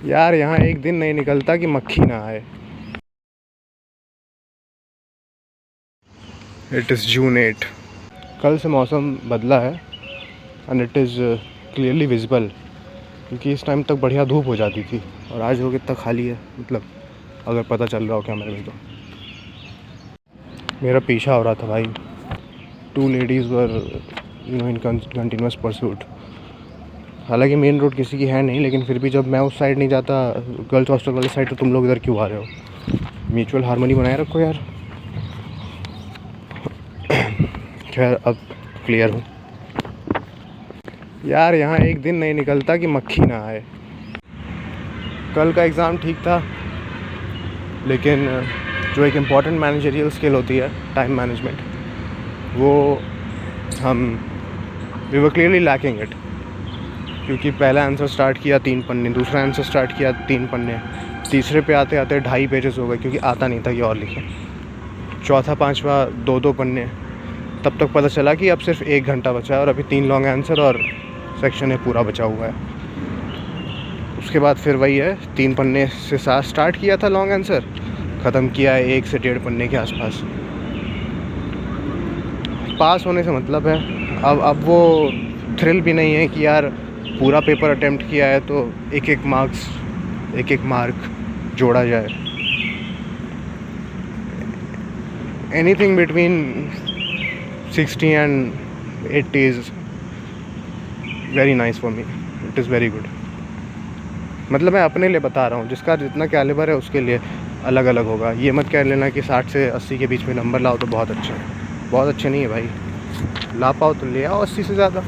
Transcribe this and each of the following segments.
यार यहाँ एक दिन नहीं निकलता कि मक्खी ना आए। इट इज़ जून 8। कल से मौसम बदला है and it is clearly visible, क्योंकि इस टाइम तक बढ़िया धूप हो जाती थी और आज वो कितना खाली है, मतलब अगर पता चल रहा हो कैमरे में तो। मेरा पीछा हो रहा था भाई। 2 ladies were in continuous pursuit. हालांकि मेन रोड किसी की है नहीं, लेकिन फिर भी जब मैं उस साइड नहीं जाता गर्ल्स हॉस्टल वाली साइड, तो तुम लोग इधर क्यों आ रहे हो? म्यूचुअल हार्मनी बनाए रखो यार। खैर अब क्लियर हूँ। यार यहाँ एक दिन नहीं निकलता कि मक्खी ना आए। कल का एग्ज़ाम ठीक था, लेकिन जो एक इम्पॉर्टेंट मैनेजरियल स्किल होती है, टाइम मैनेजमेंट, वो we were clearly lacking it. क्योंकि पहला आंसर स्टार्ट किया 3 पन्ने, दूसरा आंसर स्टार्ट किया 3 पन्ने, तीसरे पे आते आते 2.5 पेजेस हो गए, क्योंकि आता नहीं था कि और लिखें। चौथा पांचवा 2-2 पन्ने। तब तक पता चला कि अब सिर्फ 1 घंटा बचा है और अभी 3 लॉन्ग आंसर और सेक्शन है पूरा बचा हुआ है। उसके बाद फिर वही है, 3 पन्ने से स्टार्ट किया था लॉन्ग आंसर, ख़त्म किया है 1 से 1.5 पन्ने के आसपास। पास होने से मतलब है। अब वो थ्रिल भी नहीं है कि यार पूरा पेपर अटेम्प्ट किया है तो एक एक मार्क जोड़ा जाए। Anything between 60 and 80 is very nice for me. It is very good. मतलब मैं अपने लिए बता रहा हूँ, जिसका जितना कैलिबर है उसके लिए अलग अलग होगा। ये मत कह लेना कि 60 से 80 के बीच में नंबर लाओ तो बहुत अच्छा है। बहुत अच्छे नहीं है भाई, ला पाओ तो ले आओ 80 से ज़्यादा।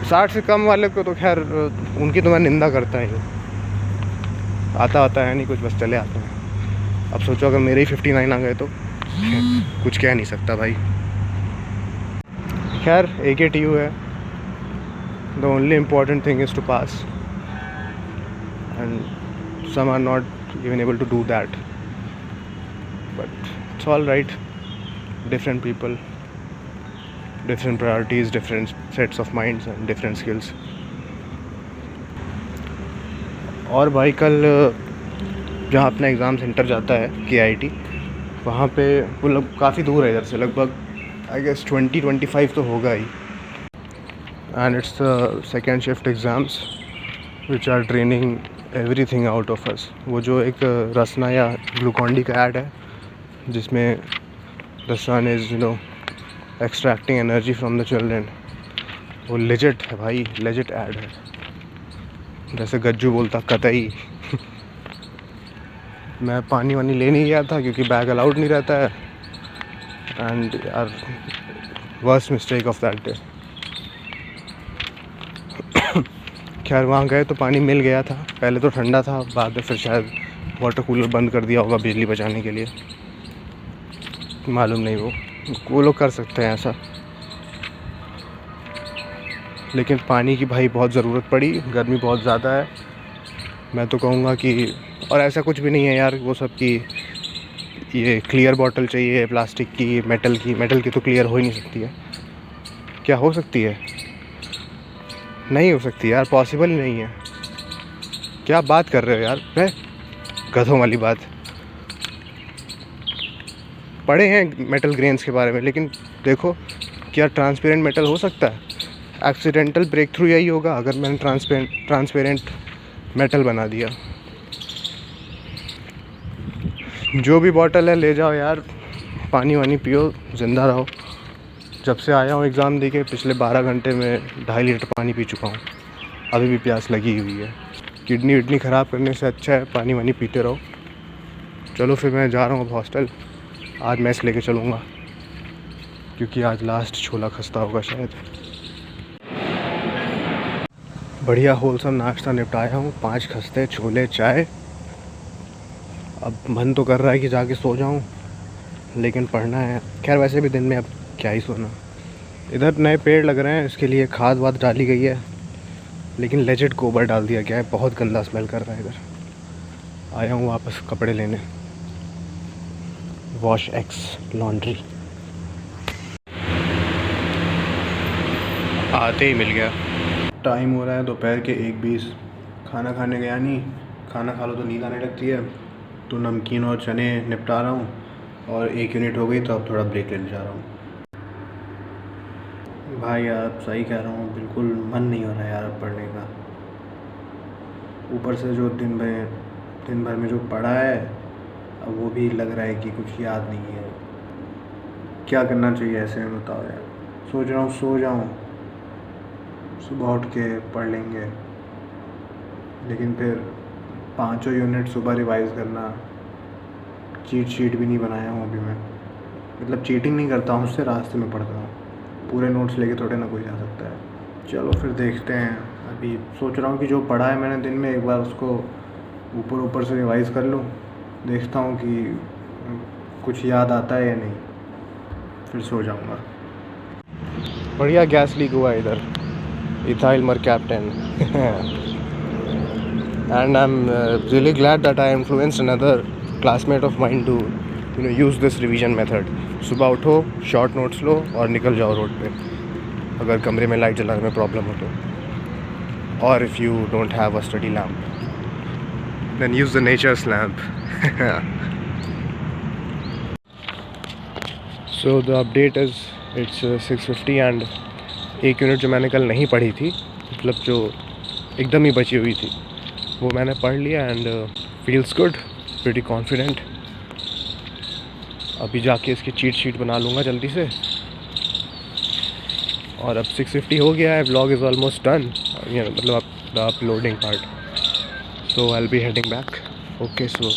60 से कम वाले को तो खैर उनकी तो मैं निंदा करता ही हूँ। आता है नहीं कुछ, बस चले आते हैं। अब सोचो अगर मेरे ही 59 आ गए तो कुछ कह नहीं सकता भाई। खैर AKTU है। The only important thing is to pass, and some are not even able to do that, but it's all right. Different people, different priorities, different sets of minds and different skills. और भाई कल जहाँ अपना exam centre जाता है KIT, वहाँ पे वो काफ़ी दूर है इधर से, लगभग आई गेस 20-25 तो होगा ही। And it's the second shift exams which are draining everything out of us. वो जो एक रसना या ग्लूकॉन डी का ऐड है, जिसमें the sun is extracting energy from the children, वो लेजिट है भाई, लेजिट ऐड है। जैसे गज्जू बोलता कतई। मैं पानी वानी ले नहीं गया था क्योंकि बैग अलाउड नहीं रहता है, एंड यार worst mistake of that day. खैर वहाँ गए तो पानी मिल गया था। पहले तो ठंडा था, बाद में फिर शायद वाटर कूलर बंद कर दिया होगा बिजली बचाने के लिए, मालूम नहीं। वो लोग कर सकते हैं ऐसा। लेकिन पानी की भाई बहुत ज़रूरत पड़ी, गर्मी बहुत ज़्यादा है। मैं तो कहूँगा कि, और ऐसा कुछ भी नहीं है यार वो सब की ये क्लियर बॉटल चाहिए प्लास्टिक की, मेटल की तो क्लियर हो ही नहीं सकती है। क्या हो सकती है? नहीं हो सकती यार, पॉसिबल ही नहीं है। क्या बात कर रहे हो यार, है गधों वाली बात। पढ़े हैं मेटल ग्रेन्स के बारे में, लेकिन देखो क्या ट्रांसपेरेंट मेटल हो सकता है? एक्सीडेंटल ब्रेक थ्रू यही होगा अगर मैंने ट्रांसपेरेंट मेटल बना दिया। जो भी बॉटल है ले जाओ यार, पानी वानी पियो, ज़िंदा रहो। जब से आया हूँ एग्ज़ाम दे के पिछले 12 घंटे में 2.5 लीटर पानी पी चुका हूँ। अभी भी प्यास लगी हुई है। किडनी विडनी ख़राब करने से अच्छा है पानी वानी पीते रहो। चलो फिर मैं जा रहा हूँ अब हॉस्टल। आज मैस लेके चलूँगा क्योंकि आज लास्ट छोला खस्ता होगा शायद। बढ़िया होलसम नाश्ता निपटाया हूँ, 5 खस्ते, छोले, चाय। अब मन तो कर रहा है कि जाके सो जाऊँ, लेकिन पढ़ना है। खैर वैसे भी दिन में अब क्या ही सोना। इधर नए पेड़ लग रहे हैं, इसके लिए खाद वाद डाली गई है, लेकिन लेजिट गोबर डाल दिया गया है। बहुत गंदा स्मेल कर रहा है इधर। आया हूँ वापस कपड़े लेने, वॉश एक्स लॉन्ड्री। आते ही मिल गया। टाइम हो रहा है दोपहर के 1:20। खाना खाने गया नहीं, खाना खा लो तो नींद आने लगती है, तो नमकीन और चने निपटा रहा हूँ और 1 यूनिट हो गई तो अब थोड़ा ब्रेक लेने जा रहा हूँ। भाई यार सही कह रहा हूँ, बिल्कुल मन नहीं हो रहा है यार अब पढ़ने का। ऊपर से जो दिन भर में जो पढ़ा है अब वो भी लग रहा है कि कुछ याद नहीं है। क्या करना चाहिए ऐसे में बताओ यार। सोच रहा हूँ सो जाऊँ, सुबह उठ के पढ़ लेंगे, लेकिन फिर 5 यूनिट सुबह रिवाइज़ करना। चीट शीट भी नहीं बनाया हूँ अभी मैं, मतलब चीटिंग नहीं करता हूँ, उससे रास्ते में पढ़ता हूँ। पूरे नोट्स लेके थोड़े ना कोई जा सकता है। चलो फिर देखते हैं। अभी सोच रहा हूँ कि जो पढ़ा है मैंने दिन में एक बार उसको ऊपर से रिवाइज़ कर लूँ, देखता हूँ कि कुछ याद आता है या नहीं, फिर सो जाऊँगा। बढ़िया गैस लीक हुआ इधर, ethyl mercaptan. And I'm really glad that I influenced another classmate of mine to use this revision method. सुबह उठो, शॉर्ट नोट्स लो और निकल जाओ रोड पे, अगर कमरे में लाइट जलाने में प्रॉब्लम हो तो। और if you don't have a study lamp then use the nature's lamp. So the update is it's 6:50 and 1 unit जो मैंने कल नहीं पढ़ी थी, मतलब जो एकदम ही बची हुई थी, वो मैंने पढ़ लिया and feels good, pretty confident. अभी जाके इसकी चीट शीट बना लूँगा जल्दी से। और अब 6:50 हो गया है, व्लॉग इज़ ऑलमोस्ट डन, मतलब the uploading part. So I will be heading back. Okay, so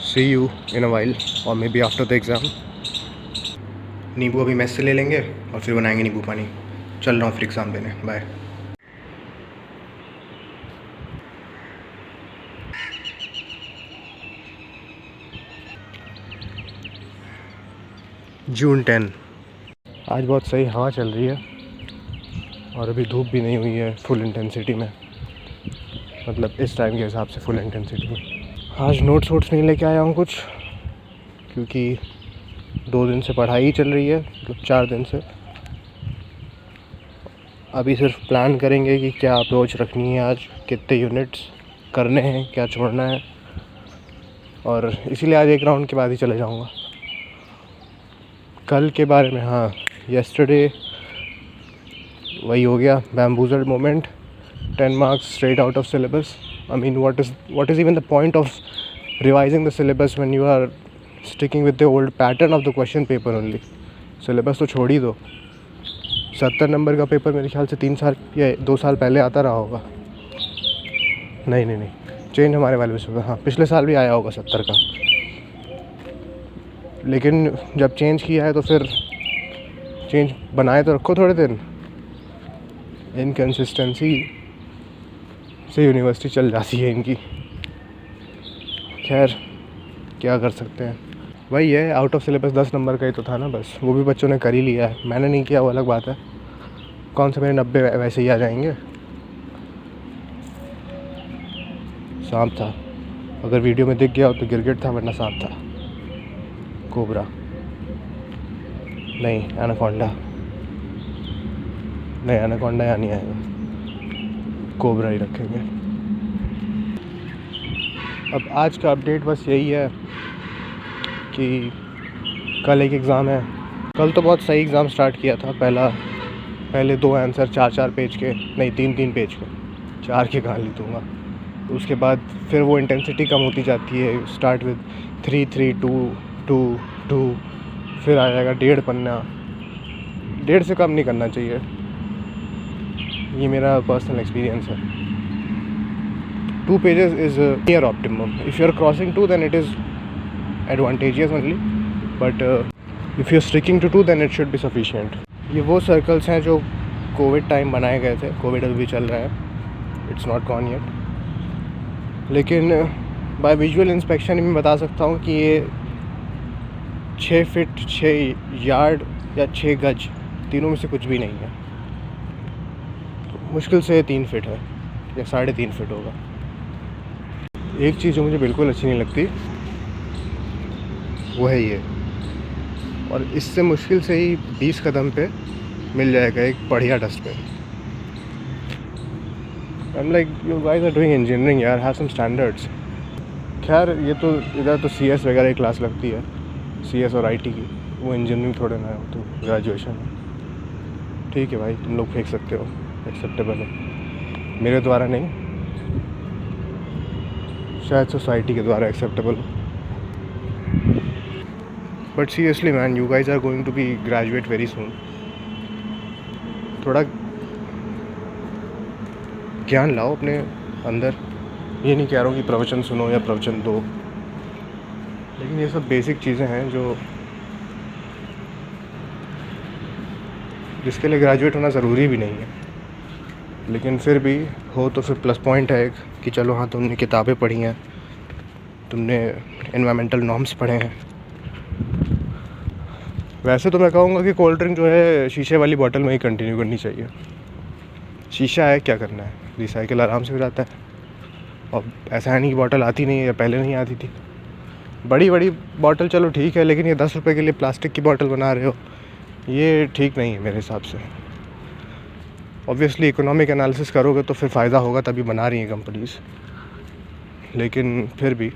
see you in a while or maybe after the exam. नींबू अभी मेस से ले लेंगे और फिर बनाएंगे नींबू पानी। चल रहा हूँ फिर एग्ज़ाम देने, बाय। जून 10। आज बहुत सही हवा चल रही है और अभी धूप भी नहीं हुई है फुल इंटेंसिटी में, मतलब इस टाइम के हिसाब से फुल इंटेंसिटी में। आज नोट्स वोट्स नहीं लेके आया हूँ कुछ, क्योंकि 2 दिन से पढ़ाई ही चल रही है, मतलब 4 दिन से। अभी सिर्फ प्लान करेंगे कि क्या अप्रोच रखनी है आज, कितने यूनिट्स करने हैं, क्या छोड़ना है, और इसीलिए आज एक राउंड के बाद ही चले जाऊँगा। कल के बारे में, हाँ, येस्टरडे वही हो गया, bamboozle moment, 10 marks straight out of syllabus. I mean what is even the point of revising the syllabus when you are sticking with the old pattern of the question paper only. Syllabus तो छोड़ ही दो। 70 number का paper मेरे ख्याल से 3 साल या 2 साल पहले आता रहा होगा। नहीं, चेंज हमारे वाले में, हाँ, पिछले साल भी आया होगा 70 का, लेकिन जब चेंज किया है तो फिर चेंज बनाए तो रखो थोड़े दिन। इनकन्सिस्टेंसी से यूनिवर्सिटी चल जाती है इनकी। खैर क्या कर सकते हैं, वही है, आउट ऑफ सिलेबस 10 नंबर का ही तो था ना, बस वो भी बच्चों ने कर ही लिया है, मैंने नहीं किया, वो अलग बात है। कौन से मेरे 90 वैसे ही आ जाएंगे। सांप था, अगर वीडियो में दिख गया हो तो गिरगिट था, वरना सांप था। कोबरा नहीं, एनाकोंडा नहीं, एनाकोंडा यहाँ नहीं आएगा, कोबरा ही रखेंगे। अब आज का अपडेट बस यही है कि कल एक एग्ज़ाम है। कल तो बहुत सही एग्ज़ाम स्टार्ट किया था। पहले 2 आंसर 4-4 पेज के, नहीं 3-3 पेज के, 4 के कहाँ लिख दूँगा। उसके बाद फिर वो इंटेंसिटी कम होती जाती है, स्टार्ट विद 3-3-2-2-2, फिर आ जाएगा 1.5 पन्ना। 1.5 से कम नहीं करना चाहिए, ये मेरा पर्सनल एक्सपीरियंस है। 2 pages is near optimum. If you are crossing 2 then it is advantageous only, but if you are sticking to 2 then it should be sufficient. ये वो सर्कल्स हैं जो कोविड टाइम बनाए गए थे, कोविड अभी भी चल रहा है, इट्स नॉट गॉन येट, लेकिन बाय विजुअल इंस्पेक्शन मैं बता सकता हूँ कि ये 6 फीट 6 यार्ड या 6 गज, तीनों में से कुछ भी नहीं है। मुश्किल से 3 फीट है या 3.5 फीट होगा। एक चीज़ जो मुझे बिल्कुल अच्छी नहीं लगती वो है ये, और इससे मुश्किल से ही 20 कदम पे मिल जाएगा एक बढ़िया dustbin. I am like you guys are doing engineering यार, हैव सम स्टैंडर्ड्स। खैर ये तो इधर तो CS वगैरह की क्लास लगती है, CS और IT की, वो इंजीनियरिंग थोड़े ना हो, तो ग्रेजुएशन है। ठीक है भाई, तुम लोग फेंक सकते हो, एक्सेप्टेबल है, मेरे द्वारा नहीं, शायद सोसाइटी के द्वारा एक्सेप्टेबल हो। But seriously man, you guys are going to be graduate very soon. थोड़ा ज्ञान लाओ अपने अंदर। ये नहीं कह रहा हूँ कि प्रवचन सुनो या प्रवचन दो, लेकिन ये सब बेसिक चीज़ें हैं जो जिसके लिए ग्रेजुएट होना ज़रूरी भी नहीं है, लेकिन फिर भी हो तो फिर प्लस पॉइंट है कि चलो हाँ, तुमने किताबें पढ़ी हैं, तुमने एनवायरमेंटल नॉर्म्स पढ़े हैं। वैसे तो मैं कहूँगा कि कोल्ड ड्रिंक जो है शीशे वाली बोतल में ही कंटिन्यू करनी चाहिए। शीशा है, क्या करना है, रिसाइकिल आराम से हो जाता है। और ऐसा है नहीं कि बोतल आती नहीं है या पहले नहीं आती थी। बड़ी बड़ी बोतल चलो ठीक है, लेकिन ये 10 रुपये के लिए प्लास्टिक की बोतल बना रहे हो, ये ठीक नहीं है मेरे हिसाब से। ऑब्वियसली इकोनॉमिक एनालिसिस करोगे तो फिर फ़ायदा होगा, तभी बना रही हैं कंपनीज़, लेकिन फिर भी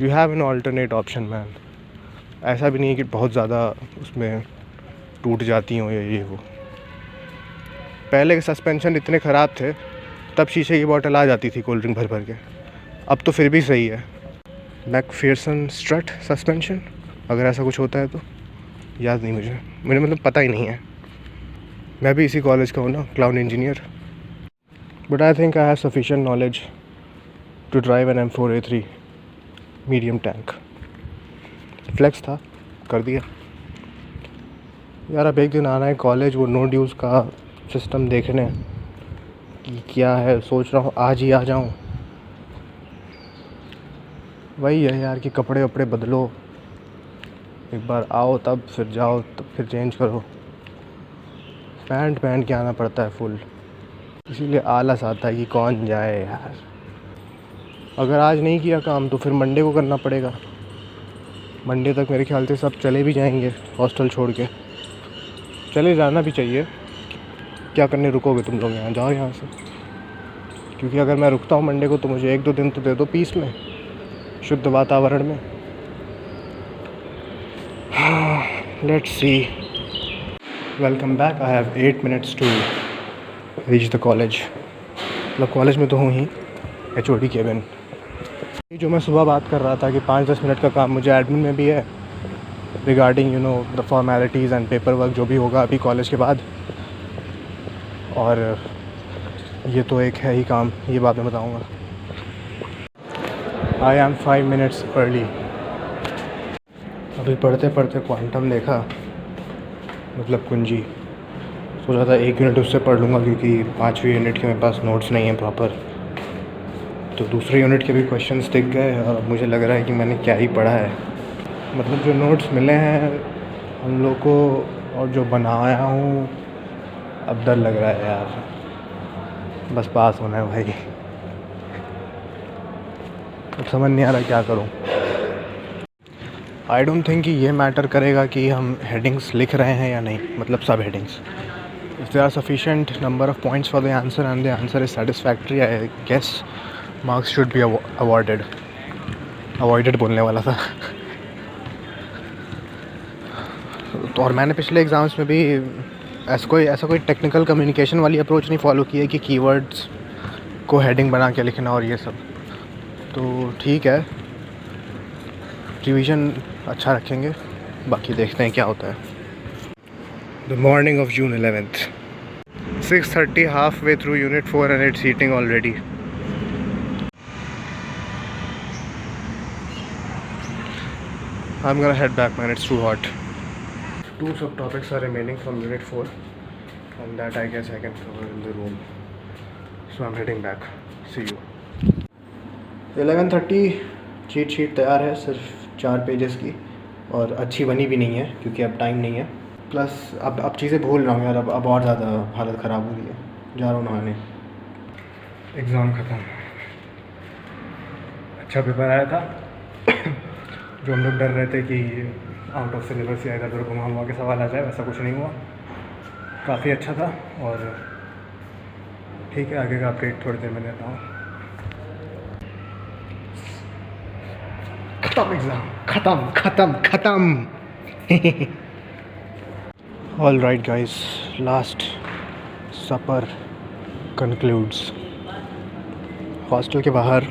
you have an alternate option man. ऐसा भी नहीं है कि बहुत ज़्यादा उसमें टूट जाती हो या ये वो। पहले के सस्पेंशन इतने ख़राब थे, तब शीशे की बोतल आ जाती थी कोल्ड ड्रिंक भर भर के, अब तो फिर भी सही है। मैकफेरसन स्ट्रट सस्पेंशन, अगर ऐसा कुछ होता है तो, याद नहीं मुझे मतलब पता ही नहीं है। मैं भी इसी कॉलेज का हूँ ना, cloud engineer. But I think I have sufficient knowledge to drive an M4A3 medium tank. Flex था, कर दिया यार। अब एक दिन आना है कॉलेज, वो नो ड्यूज़ का सिस्टम देखने कि क्या है, सोच रहा हूँ आज ही आ जाऊँ। वही है यार कि कपड़े वपड़े बदलो, एक बार आओ तब फिर जाओ, तब फिर चेंज करो। पैंट पहन के आना पड़ता है फुल, इसीलिए आलस आता है कि कौन जाए यार। अगर आज नहीं किया काम तो फिर मंडे को करना पड़ेगा। मंडे तक मेरे ख्याल से सब चले भी जाएंगे हॉस्टल छोड़ के। चले जाना भी चाहिए, क्या करने रुकोगे तुम लोग, यहाँ जाओ यहाँ से। क्योंकि अगर मैं रुकता हूँ मंडे को तो मुझे 1-2 दिन तो दे दो पीस में, शुद्ध वातावरण में। Let's see. Welcome back. I have 8 minutes to reach the college. मतलब कॉलेज में तो हूँ ही, HOD केबिन। जो मैं सुबह बात कर रहा था कि 5-10 मिनट का काम मुझे एडमिन में भी है, regarding the formalities and paper work जो भी होगा अभी कॉलेज के बाद। और ये तो एक है ही काम, ये बाद में बताऊँगा। I am 5 minutes early. अभी पढ़ते पढ़ते क्वांटम देखा, मतलब कुंजी। सोचा था 1 यूनिट उससे पढ़ लूँगा, क्योंकि 5वीं यूनिट के मेरे पास नोट्स नहीं हैं प्रॉपर। तो दूसरे यूनिट के भी क्वेश्चंस दिख गए और अब मुझे लग रहा है कि मैंने क्या ही पढ़ा है। मतलब जो नोट्स मिले हैं हम लोग को और जो बनाया हूँ, अब डर लग रहा है यार। बस पास होना है भाई, अब समझ नहीं आ रहा क्या करूँ। आई डोंट थिंक कि ये मैटर करेगा कि हम हेडिंग्स लिख रहे हैं या नहीं, मतलब सब headings. If there are sufficient number of points for the answer and the answer is satisfactory, I guess marks should be awarded. Avoided बोलने वाला था। तो और मैंने पिछले एग्ज़ाम्स में भी ऐसा कोई टेक्निकल कम्युनिकेशन वाली अप्रोच नहीं फॉलो की है कि कीवर्ड्स को हेडिंग बना के लिखना और ये सब। तो ठीक है, रिवीजन अच्छा रखेंगे, बाकी देखते हैं क्या होता है। The morning of June 11th, 6:30, half way through unit 4 and it's heating already. I'm gonna head back man, it's too hot. 2 subtopics are remaining from unit 4 and that I guess I can cover in the room. So I'm heading back. See you. 11:30 cheat sheet तैयार है, सिर्फ 4 pages की, और अच्छी बनी भी नहीं है क्योंकि अब टाइम नहीं है। प्लस अब चीज़ें भूल रहा हूँ यार, अब और ज़्यादा हालत ख़राब हो रही है। जा रहा हूँ नहाने। एग्ज़ाम ख़त्म, अच्छा पेपर आया था। जो हम लोग डर रहे थे कि आउट ऑफ सिलेबस या इधर उधर घुमा हुआ के सवाल आ जाए, वैसा कुछ नहीं हुआ, काफ़ी अच्छा था। और ठीक है, आगे का अपडेट थोड़ी देर में देता हूँ। खत्म एग्ज़ाम, खत्म। ऑल राइट गाइस, लास्ट सपर कंक्लूड्स। हॉस्टल के बाहर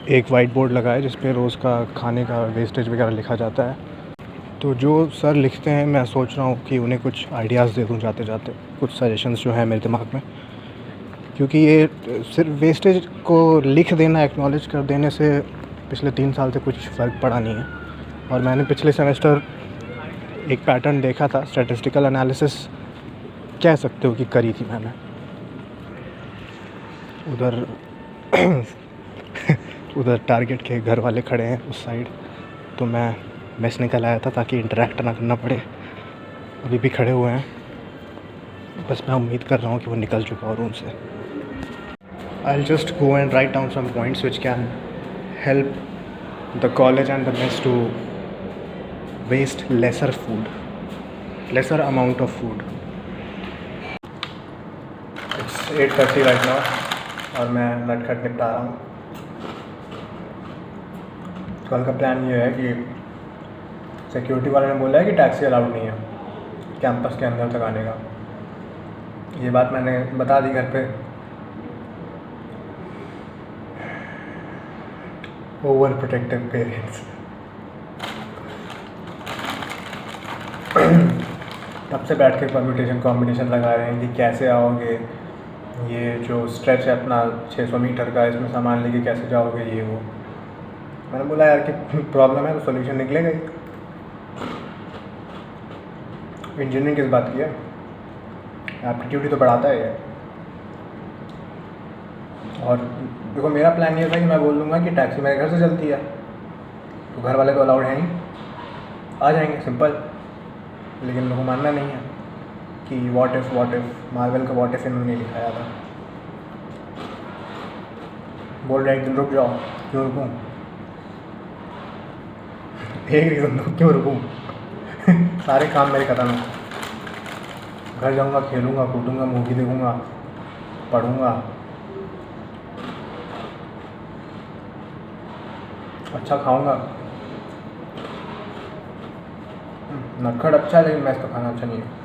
एक वाइट बोर्ड लगा है जिस पे रोज़ का खाने का वेस्टेज वगैरह लिखा जाता है। तो जो सर लिखते हैं, मैं सोच रहा हूँ कि उन्हें कुछ आइडियाज़ दे दूँ जाते जाते, कुछ सजेशंस जो हैं मेरे दिमाग में, क्योंकि ये सिर्फ वेस्टेज को लिख देना, एक्नॉलेज कर देने से पिछले 3 साल से कुछ फ़र्क पड़ा नहीं है। और मैंने पिछले सेमेस्टर एक पैटर्न देखा था, स्टैटिस्टिकल एनालिसिस कह सकते हो कि करी थी मैंने उधर। उधर टारगेट के घर वाले खड़े हैं उस साइड, तो मैं मेस निकल आया था ताकि इंटरेक्ट ना करना पड़े। अभी भी खड़े हुए हैं, बस मैं उम्मीद कर रहा हूँ कि वो निकल चुका हो रूम से। I'll just go and write down some points which can help the college and the mess to waste lesser amount of food. It's 8:30 right now और मैं नटखट निपटा रहा हूँ। कल का प्लान ये है कि सिक्योरिटी वाले ने बोला है कि टैक्सी अलाउड नहीं है कैंपस के अंदर तक आने का। ये बात मैंने बता दी घर पे। Over protective parents. तब से बैठ के परम्यूटेशन कॉम्बिनेशन लगा रहे हैं कि कैसे आओगे, ये जो स्ट्रेच है अपना 600 मीटर का, इसमें सामान लेके कैसे जाओगे, ये वो। मैंने बोला यार कि प्रॉब्लम है तो सोल्यूशन निकलेगा ही। इंजीनियरिंग किस बात की है, एप्टीट्यूड ही तो बढ़ाता है ये। और देखो, मेरा प्लान ये था कि मैं बोल दूँगा कि टैक्सी मेरे घर से चलती है, तो घर वाले तो अलाउड है नहीं, आ जाएंगे, सिंपल। लेकिन लोगों को मानना नहीं है कि व्हाट इफ़ मार्वल का व्हाट इफ़ इन्होंने लिखाया था। बोल रहे एक दिन रुक जाओ, क्यों रुकूँ? एक रीज़न दो, क्यों रुकूँ? सारे काम मेरे खत्म हैं। घर जाऊँगा, खेलूँगा, कूदूँगा, मूवी देखूँगा, पढ़ूँगा, अच्छा खाऊँगा। नटखट अच्छा है लेकिन मैस का खाना अच्छा नहीं है।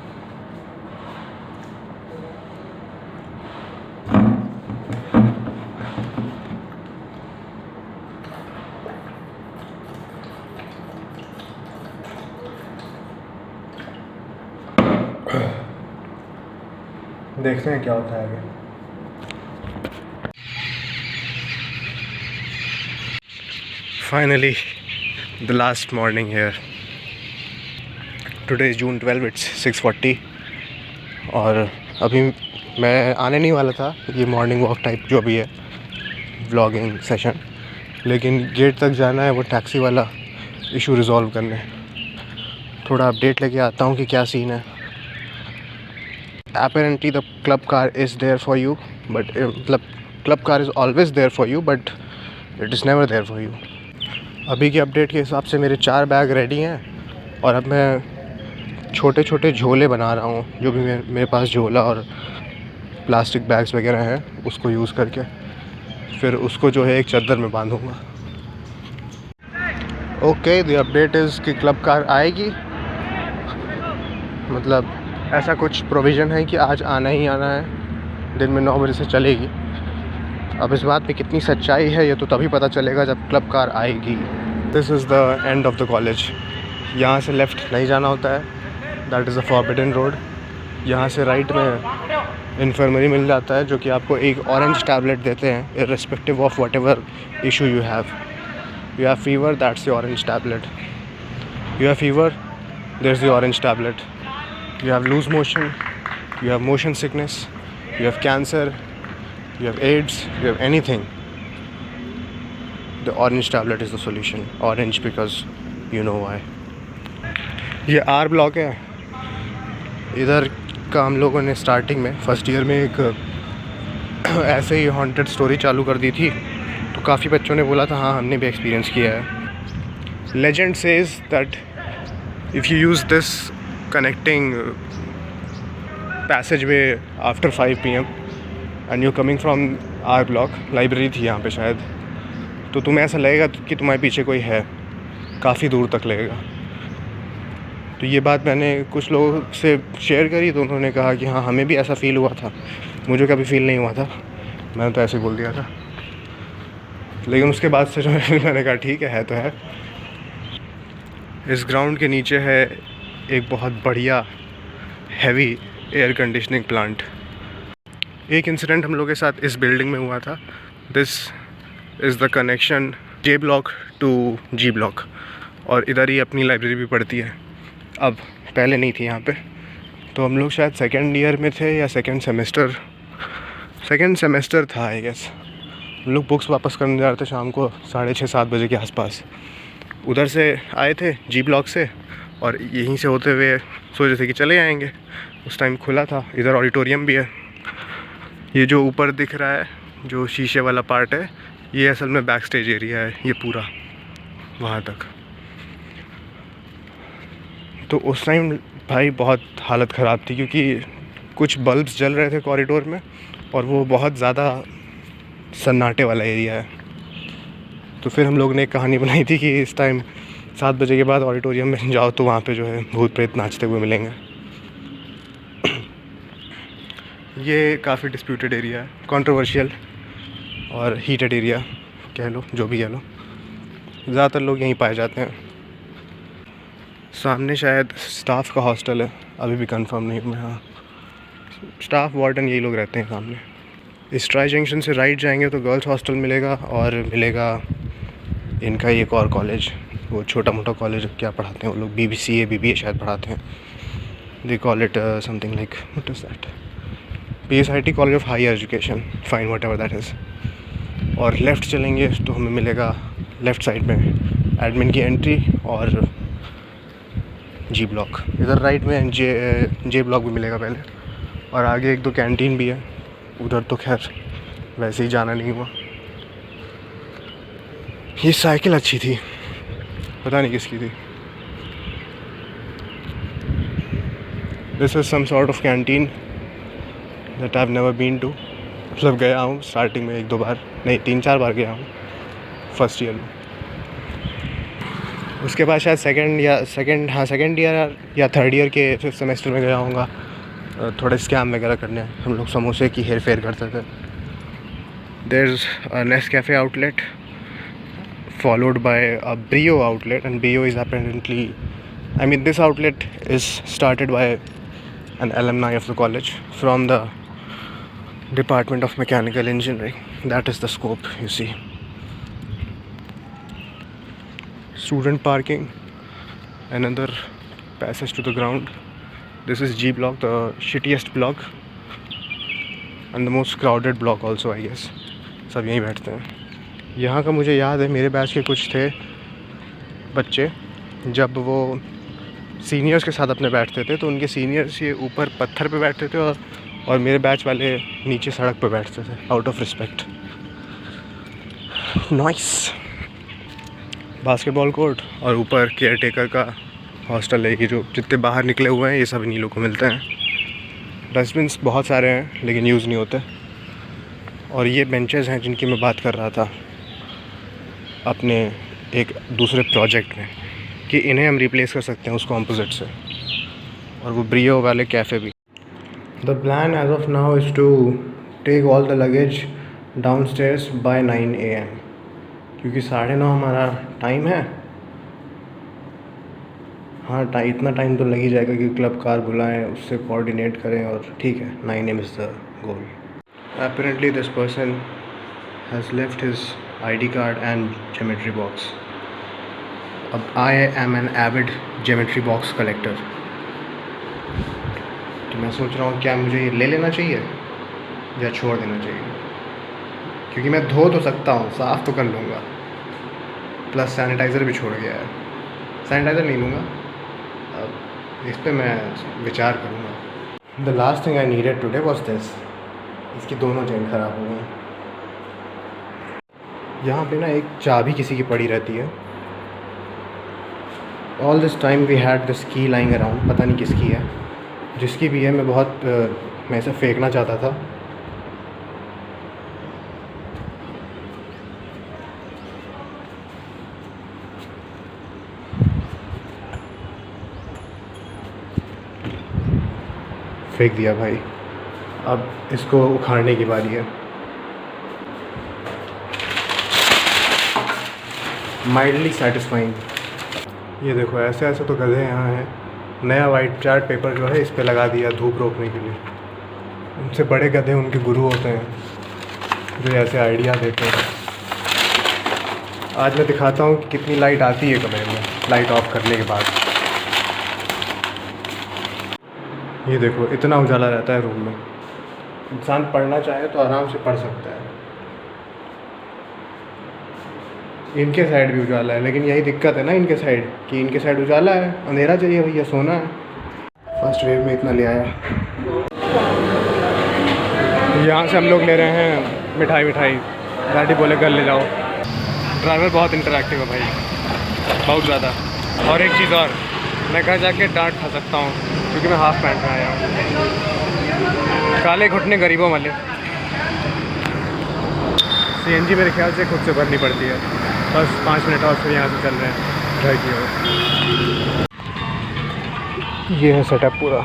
देखते हैं क्या होता है आगे। Finally, the last morning here. Today is June 12, it's 6:40 और अभी मैं आने नहीं वाला था ये मॉर्निंग वॉक टाइप जो भी है व्लॉगिंग सेशन, लेकिन गेट तक जाना है वो टैक्सी वाला इशू रिज़ॉल्व करने। थोड़ा अपडेट लेके आता हूँ कि क्या सीन है। Apparently the club car is there for you, but मतलब club car is always there for you, but it is never there for you. अभी के अपडेट के हिसाब से मेरे 4 बैग रेडी हैं और अब मैं छोटे छोटे झोले बना रहा हूँ। जो भी मेरे पास झोला और प्लास्टिक बैग्स वगैरह हैं उसको यूज़ करके फिर उसको जो है एक चादर में बांधूँगा। ओके, द अपडेट इज़ कि क्लब कार आएगी, मतलब ऐसा कुछ प्रोविज़न है कि आज आना ही आना है, दिन में 9 बजे से चलेगी। अब इस बात पे कितनी सच्चाई है ये तो तभी पता चलेगा जब क्लब कार आएगी। This is the end of the college. यहाँ से लेफ़्ट नहीं जाना होता है, that is the forbidden road. यहाँ से राइट में इन्फर्मरी मिल जाता है जो कि आपको एक ऑरेंज टैबलेट देते हैं irrespective of what ever issue you have. You have fever, that's the orange tablet. You have fever, there's the orange tablet. You have loose motion, you have motion sickness, you have cancer, you have AIDS, you have anything. The orange tablet is the solution. Orange because you know why. ये R block है। इधर का हम लोगों ने starting में first year में एक ऐसे ही हॉन्टेड स्टोरी चालू कर दी थी, तो काफ़ी बच्चों ने बोला था हाँ हमने भी एक्सपीरियंस किया है। Legend says that if you use this connecting passage way after 5 PM and you coming from R block, library थी यहाँ पे शायद, तो तुम्हें ऐसा लगेगा कि तुम्हारे पीछे कोई है, काफ़ी दूर तक लगेगा। तो ये बात मैंने कुछ लोगों से शेयर करी तो उन्होंने कहा कि हाँ हमें भी ऐसा फ़ील हुआ था, मुझे कभी फ़ील नहीं हुआ था, मैंने तो ऐसे बोल दिया था। लेकिन उसके बाद से जो है मैंने कहा ठीक है तो है। इस ग्राउंड के नीचे है एक बहुत बढ़िया हैवी एयर कंडीशनिंग प्लांट। एक इंसिडेंट हम लोग के साथ इस बिल्डिंग में हुआ था। This is the connection J block to G block, और इधर ही अपनी लाइब्रेरी भी पढ़ती है। अब पहले नहीं थी यहाँ पे, तो हम लोग शायद सेकेंड ईयर में थे या सेकेंड सेमेस्टर था आई गेस। हम लोग बुक्स वापस करने जा रहे थे शाम को 6:30-7 बजे के आसपास। उधर से आए थे जी ब्लॉक से, और यहीं से होते हुए सोच रहे थे कि चले आएंगे। उस टाइम खुला था, इधर ऑडिटोरियम भी है। ये जो ऊपर दिख रहा है जो शीशे वाला पार्ट है, ये असल में बैक स्टेज एरिया है, ये पूरा वहाँ तक। तो उस टाइम भाई बहुत हालत ख़राब थी, क्योंकि कुछ बल्ब्स जल रहे थे कॉरिडोर में, और वो बहुत ज़्यादा सन्नाटे वाला एरिया है। तो फिर हम लोग ने एक कहानी बनाई थी कि इस टाइम 7 बजे के बाद ऑडिटोरियम में जाओ तो वहाँ पे जो है भूत प्रेत नाचते हुए मिलेंगे। ये काफ़ी डिस्प्यूटेड एरिया है, कंट्रोवर्शियल और हीटेड एरिया कह लो, जो भी कह लो। ज़्यादातर लोग यहीं पाए जाते हैं। सामने शायद स्टाफ का हॉस्टल है, अभी भी कंफर्म नहीं हूँ मैं। हाँ, स्टाफ वार्डन यही लोग रहते हैं सामने। इस ट्राई जंक्शन से राइट जाएंगे तो गर्ल्स हॉस्टल मिलेगा, और मिलेगा इनका एक और कॉलेज, वो छोटा मोटा कॉलेज क्या पढ़ाते हैं वो लोग, BBCA BBA शायद पढ़ाते हैं। They call it something like what is that, PSIT college of higher education, fine whatever that is. और लेफ़्ट चलेंगे तो हमें मिलेगा लेफ़्ट साइड में एडमिन की एंट्री और जी ब्लॉक। इधर राइट में जे ब्लॉक भी मिलेगा पहले, और आगे 1-2 कैंटीन भी है। उधर तो खैर वैसे ही जाना नहीं हुआ। ये साइकिल अच्छी थी, पता नहीं किसकी थी। This is some sort of canteen that I have never been to. मतलब गया हूँ स्टार्टिंग में 1-2 बार, नहीं 3-4 बार गया हूँ फर्स्ट ईयर में। उसके बाद शायद सेकंड ईयर या थर्ड ईयर के 5th सेमेस्टर में गया हूँगा। थोड़े स्कैम वगैरह करने, हम लोग समोसे की हेर फेर करते थे। There is a Nescafe outlet followed by a Brio outlet, and Brio is apparently, I mean this outlet is started by an alumni of the college from the Department of Mechanical Engineering. That is the scope, you see. Student parking, another passage to the ground. This is G block, the shittiest block and the most crowded block also, I guess. सब यहीं बैठते हैं। यहाँ का मुझे याद है, मेरे बैच के कुछ थे बच्चे, जब वो सीनियर्स के साथ अपने बैठते थे तो उनके सीनियर्स ये ऊपर पत्थर पे बैठते थे, और मेरे बैच वाले नीचे सड़क पे बैठते थे, out of respect. Nice basketball court, और ऊपर केयर टेकर का हॉस्टल है। ये जो जितने बाहर निकले हुए हैं ये सब इन्हीं लोगों को मिलते हैं। डस्टबिन्स बहुत सारे हैं लेकिन यूज़ नहीं होते। और ये बेंचेस हैं जिनकी मैं बात कर रहा था अपने एक दूसरे प्रोजेक्ट में, कि इन्हें हम रिप्लेस कर सकते हैं उस कॉम्पोजिट से। और वो ब्रियो वाले कैफ़े भी। The plan as of now is to take all the luggage downstairs by 9 AM, क्योंकि 9:30 हमारा टाइम है। हाँ इतना टाइम तो लग ही जाएगा कि क्लब कार बुलाएं, उससे कोऑर्डिनेट करें, और ठीक है 9 AM is the goal. Apparently this person has left his ID card and geometry box. अब I am an avid geometry box collector. तो मैं सोच रहा हूँ क्या मुझे ये ले लेना चाहिए या छोड़ देना चाहिए, क्योंकि मैं धो तो सकता हूँ, साफ़ तो कर लूँगा, प्लस सैनिटाइज़र भी छोड़ गया है। सैनिटाइज़र नहीं लूँगा, अब इस पर मैं विचार करूँगा। The last thing I needed today was this. इसकी दोनों चेन ख़राब हो गई। यहाँ पे ना एक चाबी किसी की पड़ी रहती है। All this time we had this key lying around, पता नहीं किसकी है। जिसकी भी है मैं इसे फेंकना चाहता था, फेंक दिया भाई। अब इसको उखाड़ने की बारी है। Mildly satisfying. ये देखो ऐसे ऐसे तो गधे यहाँ हैं। नया वाइट चार्ट पेपर जो है इस पे लगा दिया धूप रोकने के लिए। उनसे बड़े गधे उनके गुरु होते हैं जो ऐसे आइडिया देते हैं। आज मैं दिखाता हूँ कि कितनी लाइट आती है कमरे में लाइट ऑफ करने के बाद। ये देखो इतना उजाला रहता है रूम में। इंसान पढ़ना चाहे तो आराम से पढ़ सकता है। इनके साइड भी उजाला है, लेकिन यही दिक्कत है ना इनके साइड कि इनके साइड उजाला है, अंधेरा चाहिए भैया, सोना है। फर्स्ट वेव में इतना ले आया। यहाँ से हम लोग ले रहे हैं मिठाई। गाड़ी बोले घर ले जाओ। ड्राइवर बहुत इंटरैक्टिव है भाई, बहुत ज़्यादा। और एक चीज़ और, मैं घर जाके डांट खा सकता हूँ क्योंकि मैं हाफ पैंट में आया हूँ। काले घुटने गरीबों वाले। सीएनजी मेरे ख्याल से खुद से भरनी पड़ती है। बस 5 मिनट और फिर यहाँ से चल रहे हैं घर की ओर। ये है सेटअप पूरा।